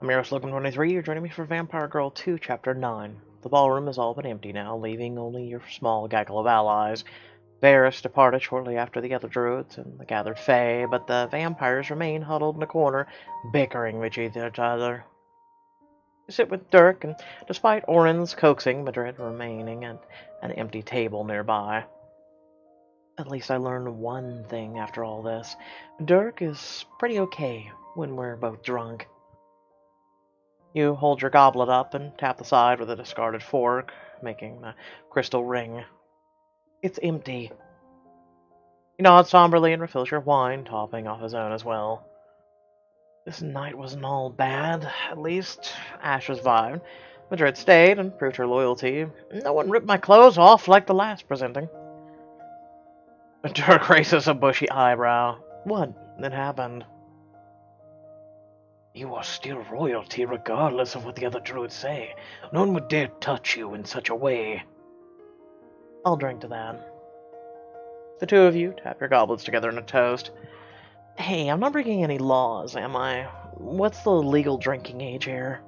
I'm your host, Logan23. You're joining me for Vampire Girl 2, Chapter 9. The ballroom is all but empty now, leaving only your small gaggle of allies. Varys departed shortly after the other druids and the gathered fae, but the vampires remain huddled in a corner, bickering with each other. You sit with Dirk, and despite Orin's coaxing, Madrid remaining at an empty table nearby. At least I learned one thing after all this. Dirk is pretty okay when we're both drunk. You hold your goblet up and tap the side with a discarded fork, making a crystal ring. It's empty. He nods somberly and refills your wine, topping off his own as well. This night wasn't all bad, at least Ash was vibed. Madrid stayed and proved her loyalty. No one ripped my clothes off like the last presenting. Dirk raises a bushy eyebrow. What had happened? You are still royalty regardless of what the other druids say. No one would dare touch you in such a way. I'll drink to that. The two of you tap your goblets together in a toast. Hey, I'm not breaking any laws, am I? What's the legal drinking age here?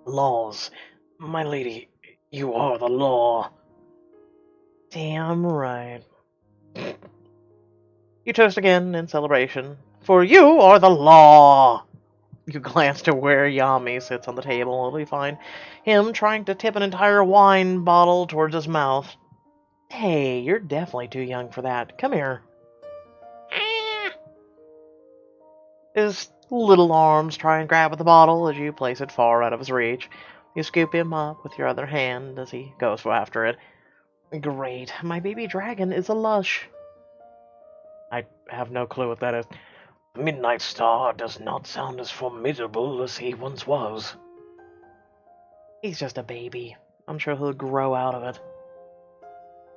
Laws. My lady, you are the law. Damn right. You toast again in celebration. For you are the law! You glance to where Yami sits on the table, and we find him trying to tip an entire wine bottle towards his mouth. Hey, you're definitely too young for that. Come here. His little arms try and grab at the bottle as you place it far out of his reach. You scoop him up with your other hand as he goes after it. Great, my baby dragon is a lush. I have no clue what that is. The Midnight Star does not sound as formidable as he once was. He's just a baby. I'm sure he'll grow out of it.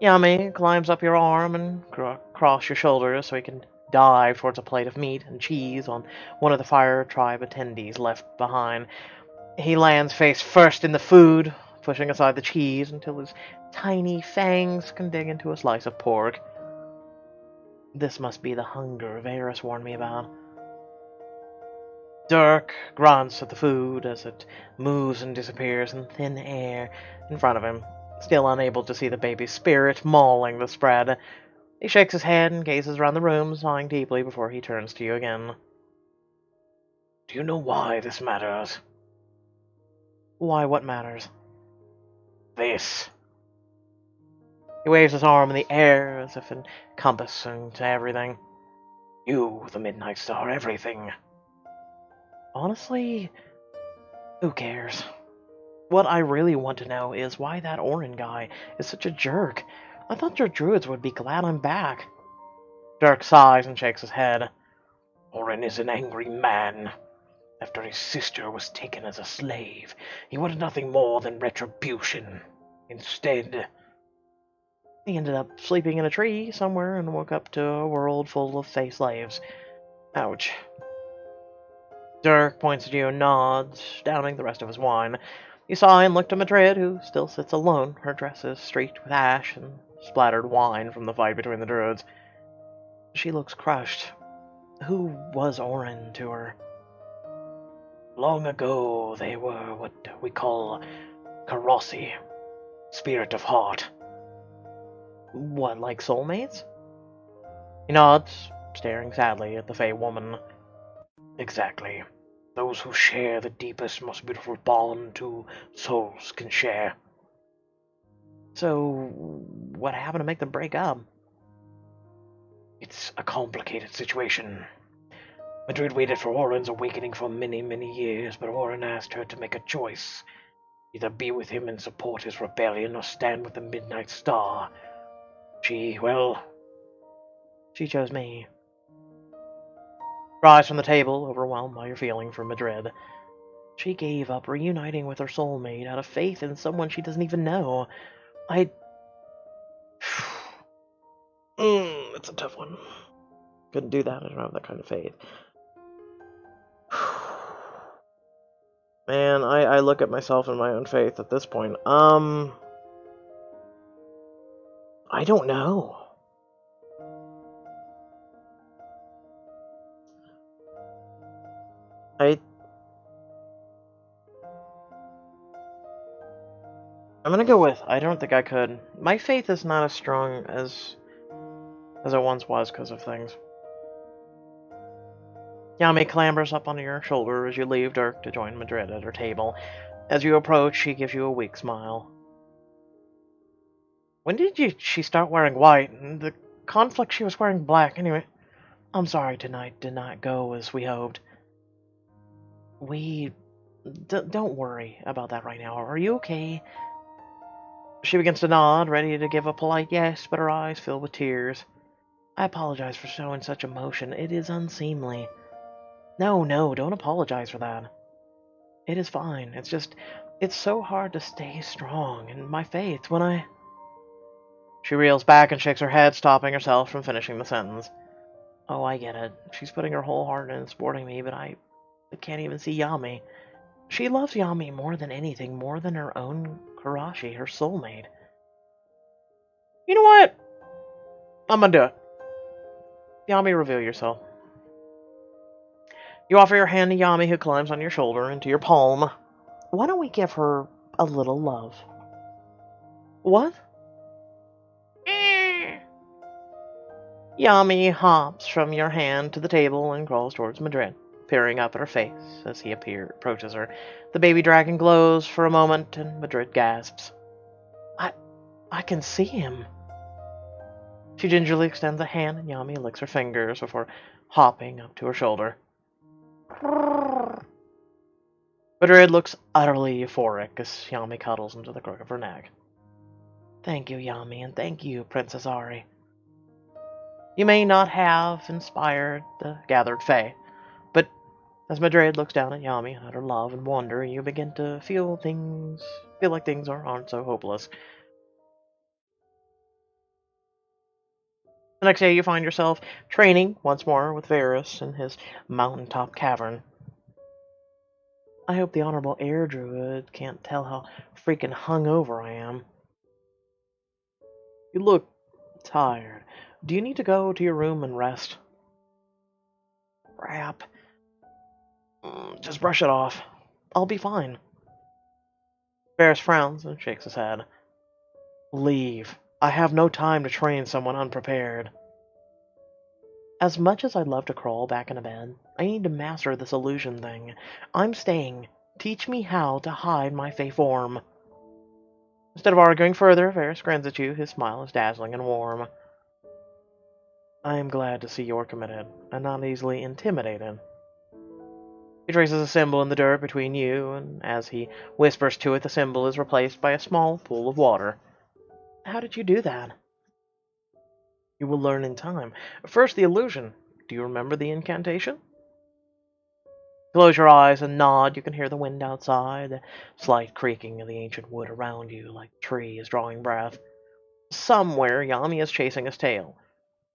Yami climbs up your arm and across your shoulders so he can dive towards a plate of meat and cheese on one of the fire tribe attendees left behind. He lands face first in the food, pushing aside the cheese until his tiny fangs can dig into a slice of pork. This must be the hunger Varys warned me about. Dirk grunts at the food as it moves and disappears in thin air in front of him, still unable to see the baby's spirit mauling the spread. He shakes his head and gazes around the room, sighing deeply before he turns to you again. Do you know why this matters? Why, what matters? This. He waves his arm in the air as if encompassing to everything. You, the Midnight Star, everything. Honestly, who cares? What I really want to know is why that Orin guy is such a jerk. I thought your druids would be glad I'm back. Dirk sighs and shakes his head. Orin is an angry man. After his sister was taken as a slave, he wanted nothing more than retribution. Instead, he ended up sleeping in a tree somewhere and woke up to a world full of fey slaves. Ouch. Dirk points at you and nods, downing the rest of his wine. You sigh and look to Madrid, who still sits alone. Her dress is streaked with ash and splattered wine from the fight between the druids. She looks crushed. Who was Orin to her? Long ago, they were what we call Karossi, spirit of heart. What, like soulmates? He nods, staring sadly at the Fey woman. Exactly. Those who share the deepest, most beautiful bond two souls can share. So, what happened to make them break up? It's a complicated situation. Madrid waited for Orin's awakening for many, many years, but Orin asked her to make a choice. Either be with him and support his rebellion, or stand with the Midnight Star. She chose me. Rise from the table, overwhelmed by your feeling for Madrid. She gave up reuniting with her soulmate out of faith in someone she doesn't even know. It's a tough one. Couldn't do that. I don't have that kind of faith. Man, I look at myself and my own faith at this point. I don't know. I'm gonna go with, I don't think I could. My faith is not as strong as it once was because of things. Yami clambers up onto your shoulder as you leave Dirk to join Madrid at her table. As you approach, she gives you a weak smile. When did she start wearing white? The conflict she was wearing black. Anyway, I'm sorry tonight did not go as we hoped. Don't worry about that right now. Are you okay? She begins to nod, ready to give a polite yes, but her eyes fill with tears. I apologize for showing such emotion. It is unseemly. No, don't apologize for that. It is fine. It's so hard to stay strong in my faith when I... She reels back and shakes her head, stopping herself from finishing the sentence. Oh, I get it. She's putting her whole heart into supporting me, but I can't even see Yami. She loves Yami more than anything, more than her own Karashi, her soulmate. You know what? I'm gonna do it. Yami, reveal yourself. You offer your hand to Yami, who climbs on your shoulder into your palm. Why don't we give her a little love? What? Yami hops from your hand to the table and crawls towards Madrid, peering up at her face as he approaches her. The baby dragon glows for a moment, and Madrid gasps. I can see him. She gingerly extends a hand, and Yami licks her fingers before hopping up to her shoulder. Madrid looks utterly euphoric as Yami cuddles into the crook of her neck. Thank you, Yami, and thank you, Princess Ari. You may not have inspired the gathered Fae, but as Madrid looks down at Yami and at her love and wonder, you begin to feel like things aren't so hopeless. The next day, you find yourself training once more with Varus in his mountaintop cavern. I hope the Honorable Air Druid can't tell how freaking hungover I am. You look tired. Do you need to go to your room and rest? Crap. Just brush it off. I'll be fine. Varus frowns and shakes his head. Leave. I have no time to train someone unprepared. As much as I'd love to crawl back into bed, I need to master this illusion thing. I'm staying. Teach me how to hide my fey form. Instead of arguing further, Varus grins at you. His smile is dazzling and warm. I am glad to see you're committed, and not easily intimidated. He traces a symbol in the dirt between you, and as he whispers to it, the symbol is replaced by a small pool of water. How did you do that? You will learn in time. First, the illusion. Do you remember the incantation? Close your eyes and nod. You can hear the wind outside, the slight creaking of the ancient wood around you, like a tree is drawing breath. Somewhere, Yami is chasing his tail.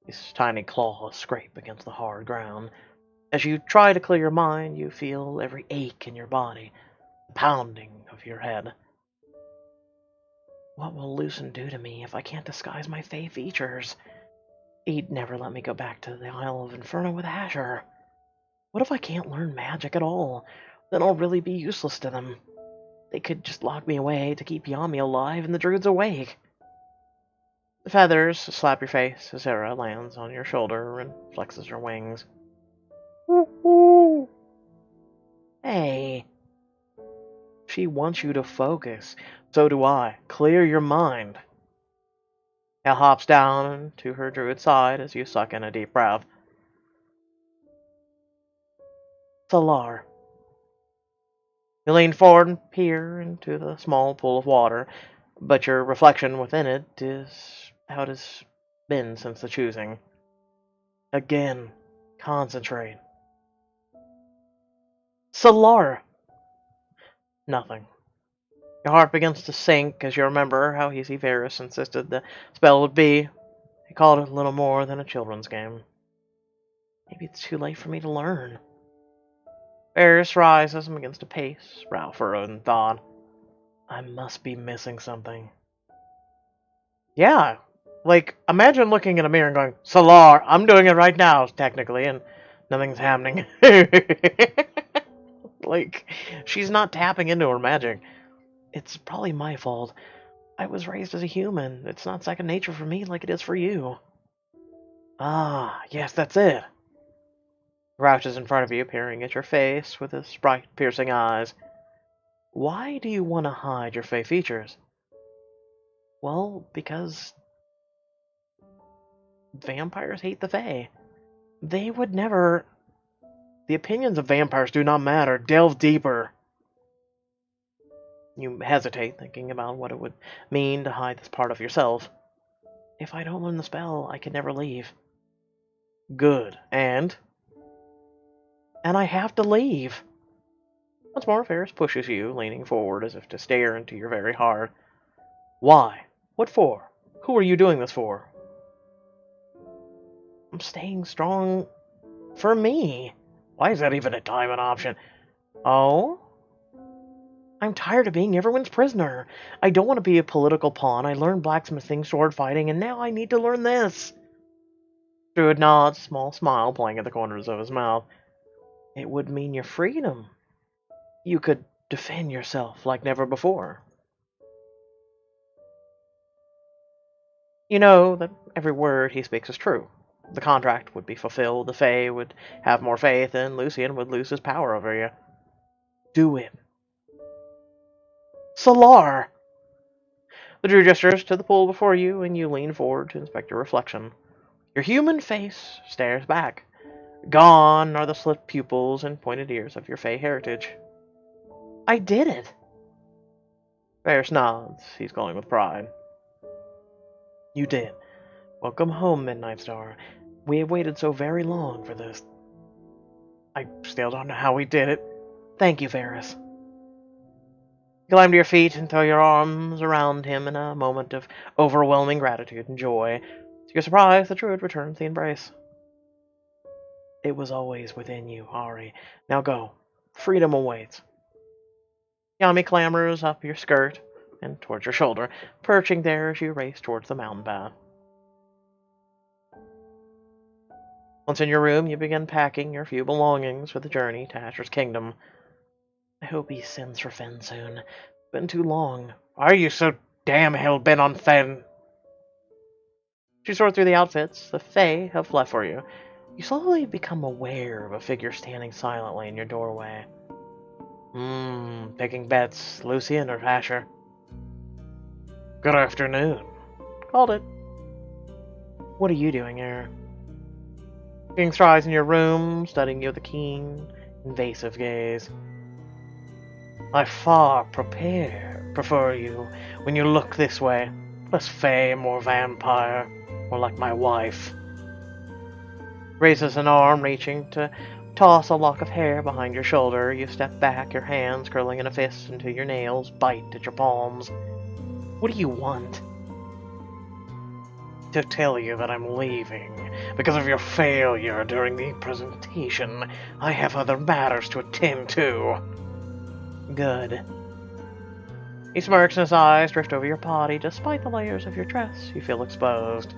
His tiny claws scrape against the hard ground. As you try to clear your mind, you feel every ache in your body, the pounding of your head. What will Lucen do to me if I can't disguise my fey features? He'd never let me go back to the Isle of Inferno with Asher. What if I can't learn magic at all? Then I'll really be useless to them. They could just lock me away to keep Yami alive and the druids awake. The feathers slap your face as Hera lands on your shoulder and flexes her wings. Hey. She wants you to focus. So do I. Clear your mind. Hal hops down to her druid side as you suck in a deep breath. Solar. You lean forward and peer into the small pool of water, but your reflection within it is how it has been since the choosing. Again, concentrate. Solar! Nothing. Your heart begins to sink as you remember how easy Varus insisted the spell would be. He called it little more than a children's game. Maybe it's too late for me to learn. Varus rises and begins to pace, brow furrowed in thought. I must be missing something. Yeah, like, imagine looking in a mirror and going, Solar, I'm doing it right now, technically, and nothing's happening. Like, she's not tapping into her magic. It's probably my fault. I was raised as a human. It's not second nature for me like it is for you. Ah, yes, that's it. Crouches in front of you, peering at your face with his bright, piercing eyes. Why do you want to hide your Fey features? Well, because vampires hate the Fey. They would never... The opinions of vampires do not matter. Delve deeper. You hesitate, thinking about what it would mean to hide this part of yourself. If I don't learn the spell, I can never leave. Good. And I have to leave. Once more, Ferris pushes you, leaning forward as if to stare into your very heart. Why? What for? Who are you doing this for? I'm staying strong for me. Why is that even a diamond option? Oh? I'm tired of being everyone's prisoner. I don't want to be a political pawn. I learned blacksmithing, sword fighting, and now I need to learn this. Druid nods, small smile playing at the corners of his mouth. It would mean your freedom. You could defend yourself like never before. You know that every word he speaks is true. The contract would be fulfilled, the Fae would have more faith, and Lucian would lose his power over you. Do it. Solar! The Druid gestures to the pool before you, and you lean forward to inspect your reflection. Your human face stares back. Gone are the slit pupils and pointed ears of your Fey heritage. I did it! Ferris nods. He's glowing with pride. You did. Welcome home, Midnight Star. We have waited so very long for this. I still don't know how we did it. Thank you, Ferris. You climb to your feet and throw your arms around him in a moment of overwhelming gratitude and joy. To your surprise, the Druid returns the embrace. It was always within you, Ari. Now go. Freedom awaits. Yami clambers up your skirt and towards your shoulder, perching there as you race towards the mountain path. Once in your room, you begin packing your few belongings for the journey to Asher's kingdom. I hope he sends for Fen soon. It's been too long. Why are you so damn hell-bent on Fen? As you sort through the outfits the Fae have left for you, you slowly become aware of a figure standing silently in your doorway. Picking bets, Lucian or Asher? Good afternoon. Called it. What are you doing here? King strides in your room, studying you with a keen, invasive gaze. I far prefer you when you look this way. Less Fae, more vampire, more like my wife. Raises an arm, reaching to toss a lock of hair behind your shoulder. You step back, your hands curling in a fist until your nails bite at your palms. What do you want? To tell you that I'm leaving. Because of your failure during the presentation, I have other matters to attend to. Good. He smirks and his eyes drift over your body. Despite the layers of your dress, you feel exposed.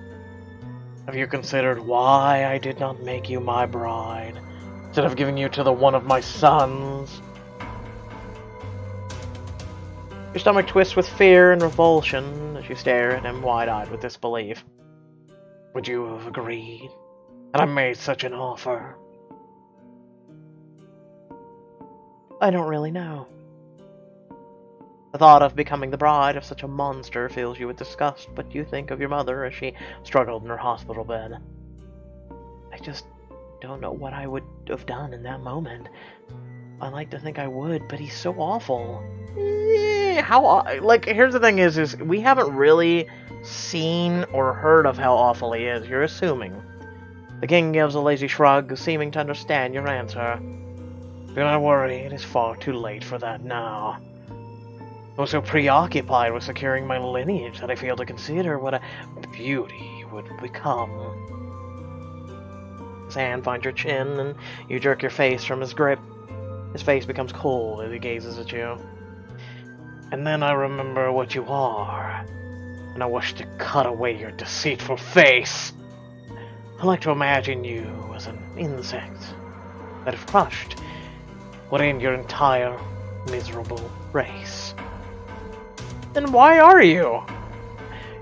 Have you considered why I did not make you my bride, instead of giving you to the one of my sons? Your stomach twists with fear and revulsion as you stare at him wide-eyed with disbelief. Would you have agreed had I made such an offer? I don't really know. The thought of becoming the bride of such a monster fills you with disgust, but you think of your mother as she struggled in her hospital bed. I just don't know what I would have done in that moment. I like to think I would, but he's so awful. Here's the thing is we haven't really seen or heard of how awful he is. You're assuming. The king gives a lazy shrug, seeming to understand your answer. Do not worry, it is far too late for that now. I was so preoccupied with securing my lineage that I failed to consider what a beauty would become. His hand finds your chin, and you jerk your face from his grip. His face becomes cold as he gazes at you. And then I remember what you are, and I wish to cut away your deceitful face. I like to imagine you as an insect that, if crushed, would end your entire miserable race. Then why are you?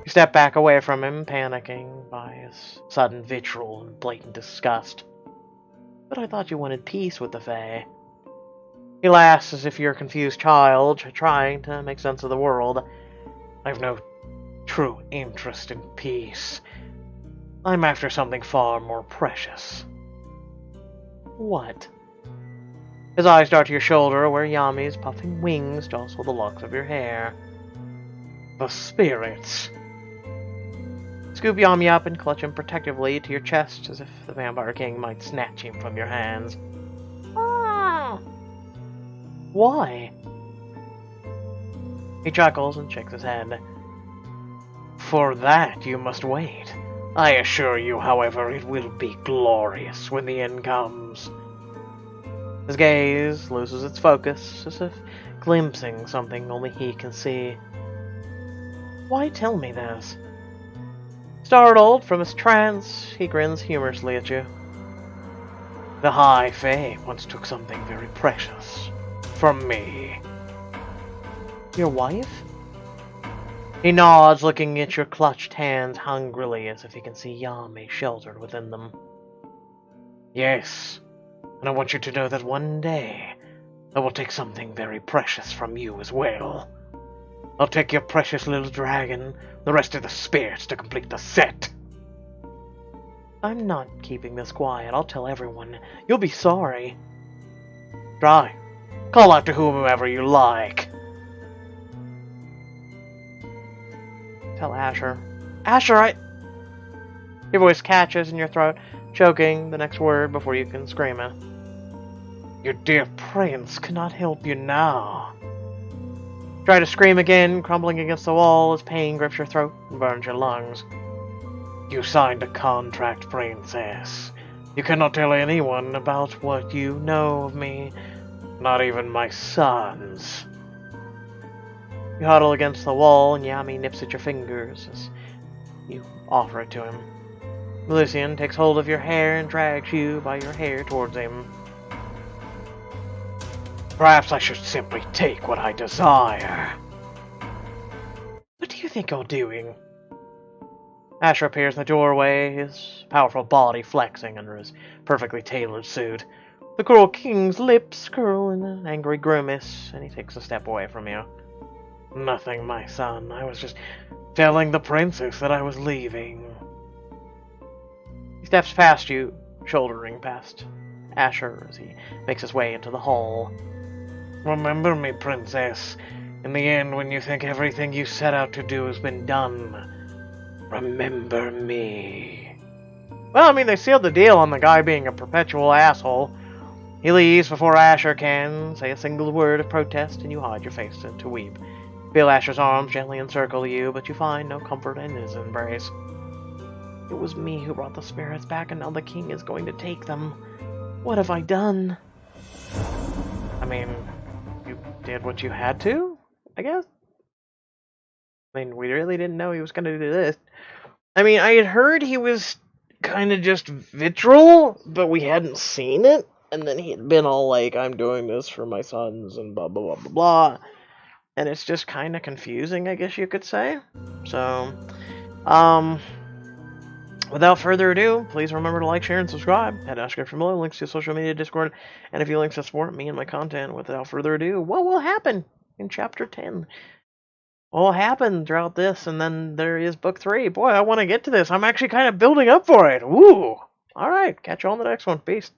You step back away from him, panicking by his sudden vitriol and blatant disgust. But I thought you wanted peace with the Fae. He laughs as if you're a confused child trying to make sense of the world. I've no true interest in peace. I'm after something far more precious. What? His eyes dart to your shoulder, where Yami's puffing wings jostle the locks of your hair. The spirits. Scoop Yami up and clutch him protectively to your chest, as if the Vampire King might snatch him from your hands. Ah! Why? He chuckles and shakes his head. For that you must wait. I assure you, however, it will be glorious when the end comes. His gaze loses its focus, as if glimpsing something only he can see. Why tell me this? Startled from his trance, he grins humorously at you. The High Fae once took something very precious from me. Your wife? He nods, looking at your clutched hands hungrily, as if he can see Yami sheltered within them. Yes, and I want you to know that one day I will take something very precious from you as well. I'll take your precious little dragon, the rest of the spirits to complete the set. I'm not keeping this quiet. I'll tell everyone. You'll be sorry. Try. Call out to whomever you like. Tell Asher. Asher, Your voice catches in your throat, choking the next word before you can scream it. Your dear prince cannot help you now. Try to scream again, crumbling against the wall as pain grips your throat and burns your lungs. You signed a contract, princess. You cannot tell anyone about what you know of me, not even my sons. You huddle against the wall, and Yami nips at your fingers as you offer it to him. Lucian takes hold of your hair and drags you by your hair towards him. Perhaps I should simply take what I desire. What do you think you're doing? Asher appears in the doorway, his powerful body flexing under his perfectly tailored suit. The cruel king's lips curl in an angry grimace, and he takes a step away from you. Nothing, my son. I was just telling the princess that I was leaving. He steps past you, shouldering past Asher as he makes his way into the hall. Remember me, princess. In the end, when you think everything you set out to do has been done, remember me. Well, I mean, they sealed the deal on the guy being a perpetual asshole. He leaves before Asher can say a single word of protest, and you hide your face to weep. Feel Asher's arms gently encircle you, but you find no comfort in his embrace. It was me who brought the spirits back, and now the king is going to take them. What have I done? I mean, you did what you had to, I guess? I mean, we really didn't know he was going to do this. I mean, I had heard he was kind of just vitriol, but we hadn't seen it. And then he had been all like, I'm doing this for my sons and blah, blah, blah, blah, blah. And it's just kind of confusing, I guess you could say. So, without further ado, please remember to like, share, and subscribe. Head to description below, links to social media, Discord, and a few links to support me and my content. Without further ado, what will happen in Chapter 10? What will happen throughout this, and then there is Book 3. Boy, I want to get to this. I'm actually kind of building up for it. Woo! Alright, catch you on the next one. Peace.